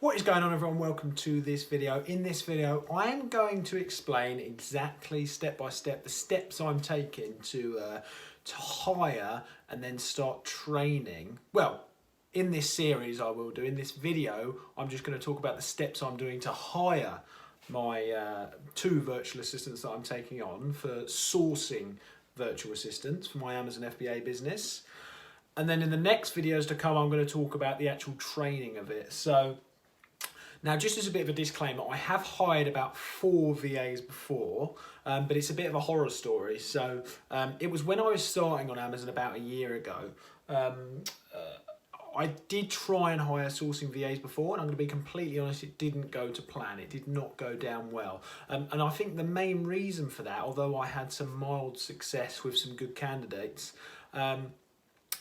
What is going on, everyone? Welcome to this video. In this video, I am going to explain exactly step by step the steps I'm taking to hire and then start training. Well, in this series I will do. In this video, I'm just going to talk about the steps I'm doing to hire my two virtual assistants that I'm taking on for sourcing virtual assistants for my Amazon FBA business. And then in the next videos to come, I'm going to talk about the actual training of it. So now, just as a bit of a disclaimer, I have hired about 4 VAs before, but it's a bit of a horror story. So it was when I was starting on Amazon about a year ago. I did try and hire sourcing VAs before, and I'm going to be completely honest, it didn't go to plan. It did not go down well. And I think the main reason for that, although I had some mild success with some good candidates,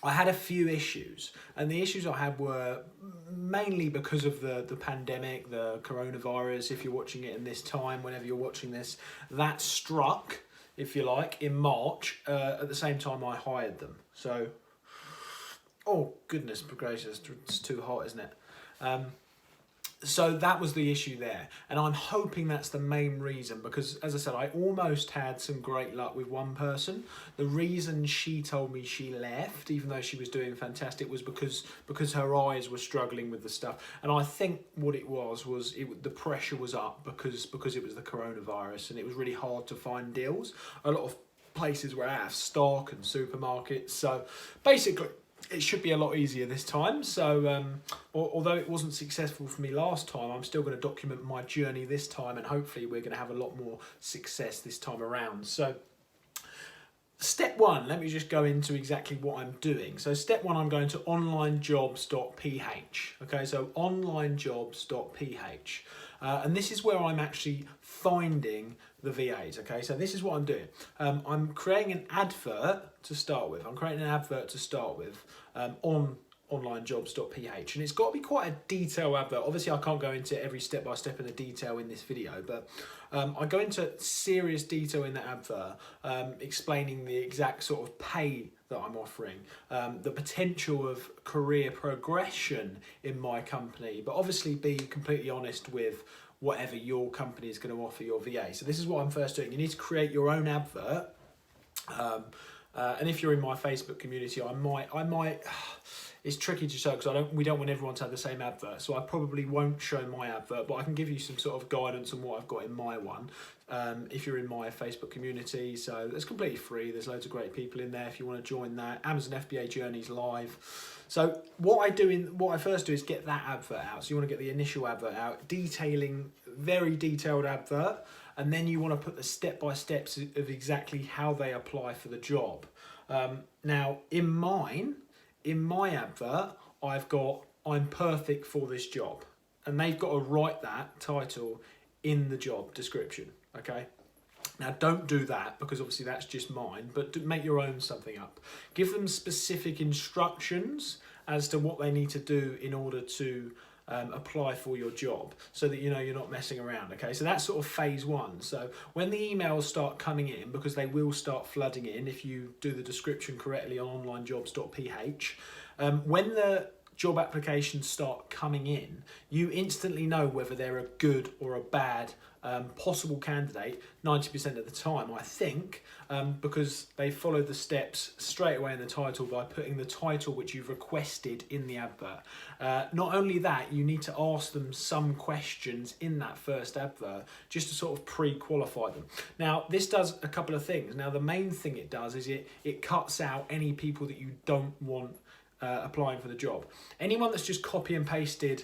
I had a few issues, and the issues I had were mainly because of the pandemic, the coronavirus. If you're watching it in this time, whenever you're watching this, that struck, if you like, in March, at the same time I hired them. So, oh goodness gracious, it's too hot, isn't it? So that was the issue there, and I'm hoping that's the main reason, because as I said, I almost had some great luck with one person. The reason she told me she left, even though she was doing fantastic, was because her eyes were struggling with the stuff. And I think what it was the pressure was up because it was the coronavirus, and it was really hard to find deals. A lot of places were out of stock and supermarkets. So basically, it should be a lot easier this time. So although it wasn't successful for me last time, I'm still going to document my journey this time, and hopefully we're going to have a lot more success this time around. So step one, let me just go into exactly what I'm doing. So step one, I'm going to jobs.Ph. Okay, so jobs.Ph. And this is where I'm actually finding the VAs. Okay, so this is what I'm doing. I'm creating an advert to start with. On onlinejobs.ph, and it's got to be quite a detailed advert. Obviously I can't go into every step by step of the detail in this video, but I go into serious detail in the advert, explaining the exact sort of pay that I'm offering, the potential of career progression in my company, but obviously be completely honest with whatever your company is going to offer your VA. So this is what I'm first doing. You need to create your own advert. And if you're in my Facebook community, I might. It's tricky to show because we don't want everyone to have the same advert, so I probably won't show my advert, but I can give you some sort of guidance on what I've got in my one. If you're in my Facebook community, so it's completely free. There's loads of great people in there if you want to join that. Amazon FBA Journeys live. So what I first do is get that advert out. So you want to get the initial advert out, detailing, very detailed advert. And then you want to put the step-by-steps of exactly how they apply for the job. Now, in my advert, I've got, I'm perfect for this job. And they've got to write that title in the job description, okay? Now, don't do that, because obviously that's just mine, but make your own something up. Give them specific instructions as to what they need to do in order to apply for your job, so that you know you're not messing around. Okay, so that's sort of phase one. So when the emails start coming in, because they will start flooding in if you do the description correctly on onlinejobs.ph, when the job applications start coming in, you instantly know whether they're a good or a bad possible candidate 90% of the time, I think, because they follow the steps straight away in the title by putting the title which you've requested in the advert. Not only that, you need to ask them some questions in that first advert just to sort of pre-qualify them. Now, this does a couple of things. Now, the main thing it does is it cuts out any people that you don't want applying for the job. Anyone that's just copy and pasted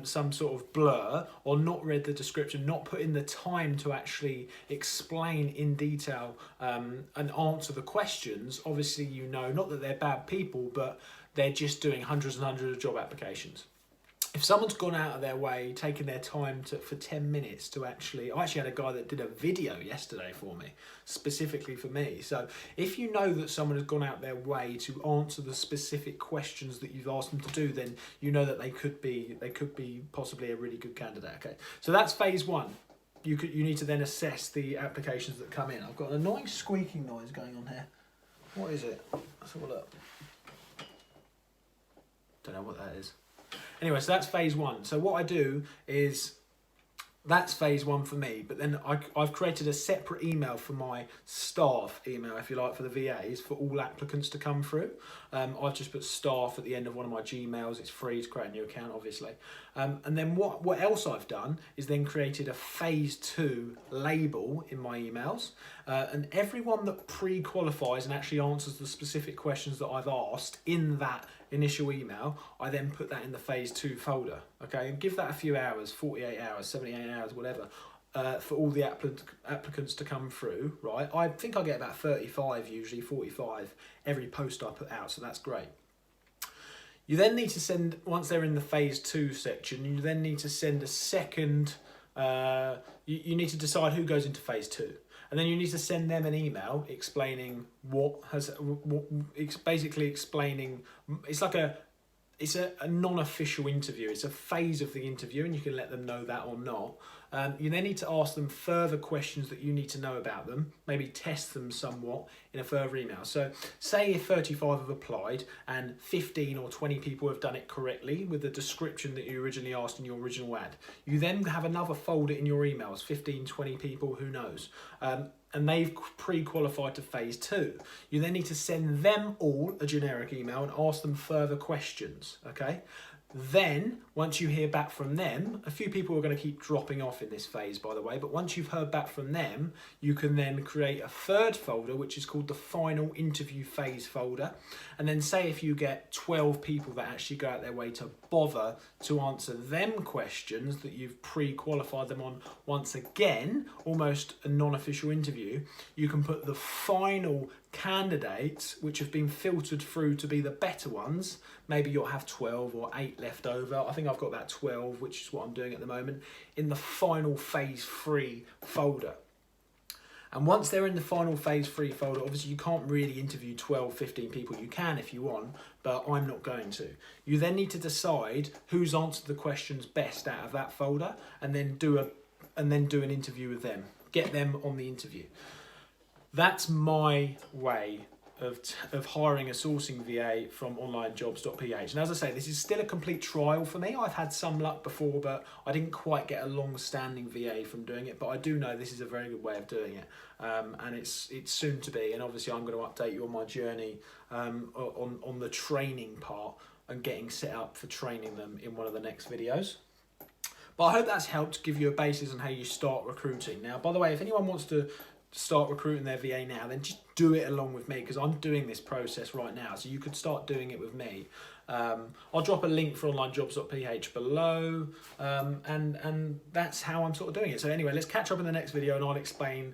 some sort of blur, or not read the description, not put in the time to actually explain in detail and answer the questions, obviously you know, not that they're bad people, but they're just doing hundreds and hundreds of job applications. If someone's gone out of their way, taking their time for 10 minutes to I actually had a guy that did a video yesterday for me, specifically for me. So if you know that someone has gone out their way to answer the specific questions that you've asked them to do, then you know that they could be possibly a really good candidate. Okay, so that's phase one. You need to then assess the applications that come in. I've got an annoying squeaking noise going on here. What is it? Let's have a look. Don't know what that is. Anyway, so that's phase one. So what I do is, that's phase one for me, but then I've created a separate email for my staff email, if you like, for the VAs, for all applicants to come through. I've just put staff at the end of one of my Gmails. It's free to create a new account, obviously. And then what else I've done is then created a phase two label in my emails. And everyone that pre-qualifies and actually answers the specific questions that I've asked in that initial email, I then put that in the phase two folder, okay? And give that a few hours, 48 hours, 78 hours, whatever, for all the applicants to come through, right? I think I get about 35, usually 45, every post I put out, so that's great. You then need to send, once they're in the phase two section, you then need to send a second, you need to decide who goes into phase two. And then you need to send them an email explaining it's basically explaining, it's a non-official interview. It's a phase of the interview, and you can let them know that or not. You then need to ask them further questions that you need to know about them, maybe test them somewhat in a further email. So say if 35 have applied and 15 or 20 people have done it correctly with the description that you originally asked in your original ad, you then have another folder in your emails, 15, 20 people, who knows. And they've pre-qualified to phase two. You then need to send them all a generic email and ask them further questions, okay? Then, once you hear back from them, a few people are going to keep dropping off in this phase, by the way, but once you've heard back from them, you can then create a third folder, which is called the final interview phase folder. And then say if you get 12 people that actually go out their way to bother to answer them questions that you've pre-qualified them on once again, almost a non-official interview, you can put the final candidates, which have been filtered through to be the better ones. Maybe you'll have 12 or 8 left over. I think I've got about 12, which is what I'm doing at the moment, in the final phase 3 folder. And once they're in the final phase 3 folder, obviously you can't really interview 12, 15 people. You can if you want, but I'm not going to. You then need to decide who's answered the questions best out of that folder, and then do an interview with them. Get them on the interview. That's my way of hiring a sourcing VA from online jobs.Ph. And as I say, this is still a complete trial for me. I've had some luck before, but I didn't quite get a long-standing VA from doing it. But I do know this is a very good way of doing it, and it's soon to be. And obviously, I'm going to update you on my journey on the training part and getting set up for training them in one of the next videos. But I hope that's helped give you a basis on how you start recruiting. Now, by the way, if anyone wants to start recruiting their VA now, then just do it along with me, because I'm doing this process right now, so you could start doing it with me. I'll drop a link for online jobs.Ph below, and that's how I'm sort of doing it. So anyway, let's catch up in the next video, and I'll explain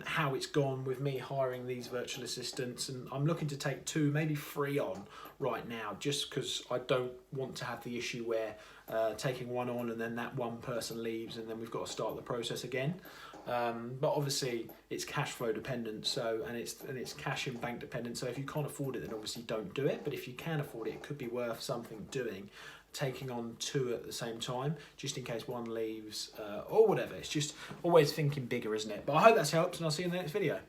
how it's gone with me hiring these virtual assistants. And I'm looking to take 2, maybe 3 on right now, just because I don't want to have the issue where taking one on and then that one person leaves and then we've got to start the process again. But obviously it's cash flow dependent, so and it's cash in bank dependent. So if you can't afford it, then obviously don't do it. But if you can afford it, it could be worth something doing, taking on 2 at the same time, just in case one leaves or whatever. It's just always thinking bigger, isn't it? But I hope that's helped, and I'll see you in the next video.